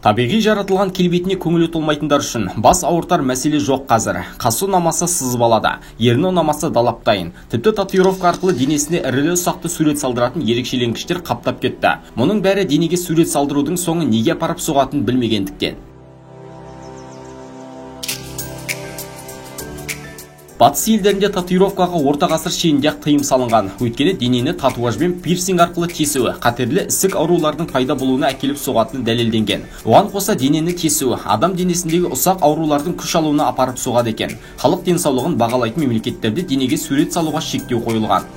Табиғи жаратылған келбетіне көңілі толмайтындар үшін бас ауыртар мәселе жоқ қазір. Қасы ұнамаса сызып алады, ерні ұнамаса далаптайын. Тіпті татуировка арқылы денесіне ірілі ұсақты сурет салдыратын ерекшеленгіштер қаптап кетті. Мұның бәрі денеге сурет салдырудың соңы неге апарып соғатынын білмегендіктен. Батыс елдерінде татуировкаға орта ғасыр шегінде тыйым салынған. Өйткені денені татуажбен пирсинг арқылы тесуі қатерлі ісік аурулардың пайда болуына әкеліп соғатыны дәлелденген. Оған қоса денені тесуі адам денесіндегі ұсақ аурулардың күш алуына апарып соғады екен. Халық денсаулығын бағалайтын мемлекеттерде денеге сурет салуға шектеу қойылған.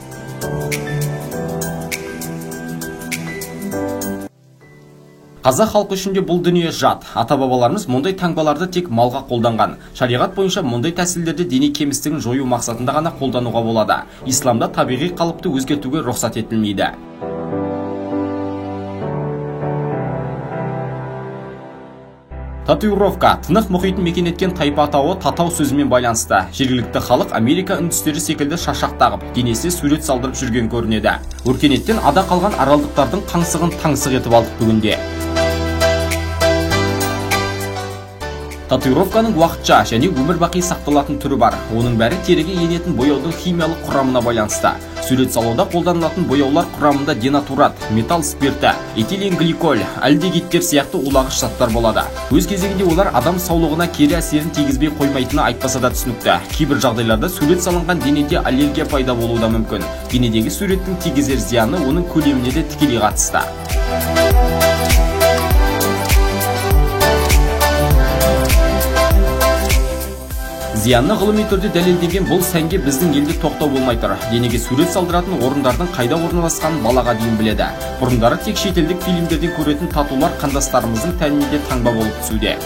Қазақ халқы үшін де бұл дүние жат. Ата-бабаларымыз мұндай таңбаларды тек малға қолданған. Шариғат бойынша мұндай тәсілдерді дене кемістігін жою мақсатында ғана қолдануға болады. Исламда табиғи қалыпты өзгертуге рұқсат етілмейді. Татуировка тынық мұхитын мекен еткен тайпа атауы татау сөзімен байланысты. Жергілікті халық Америка үндістері секілді шашақ тағып, денесіне сурет салдырып жүрген көрінеді. Өркениеттен ада қалған аралдықтардың қаңсығын таңсық етіп алдық бүгінде. Татуировканың уақытша және өмір бақи сақталатын түрі бар. Оның бәрі теріге енетін бояудың химиялық құрамына байланысты. Сурет салуда қолданылатын бояулар құрамында денатурат, металл спирті, этиленгликоль, альдегидтер сияқты улағыш заттар болады. Өз кезегінде олар адам саулығына кері әсерін тигізбей қоймайтыны айтпаса да түсінікті. Кейбір жағдайларда сурет салынған денеде аллергия пайда болуы да мүмкін. Денедегі суреттің тигізер зияны оның көлеміне де тікелей қатысты. Зиянны ғылыми түрде дәлелдеген бұл сәнге біздің елде тоқтау болмай тұр. Денеге сурет салдыратын орындардың қайда орналасқанын балаға дейін біледі. Бұрындары тек шетелдік фильмдерден көретін татулар қандастарымыздың тәніне де таңба болып түсуде.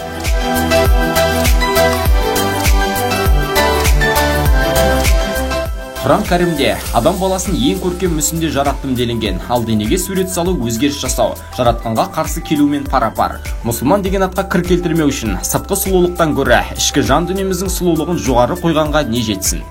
Құран кәрімде адам баласын ең көркем мүсінде жараттым делінген. Ал денеге сурет салу өзгеріс жасау, жаратқанға қарсы келумен пара-пар. Мұсылман деген атқа кір келтірмеу үшін сыртқы сұлулықтан гөрі ішкі жан дүниеміздің сұлулығын жоғары қойғанға не жетсін.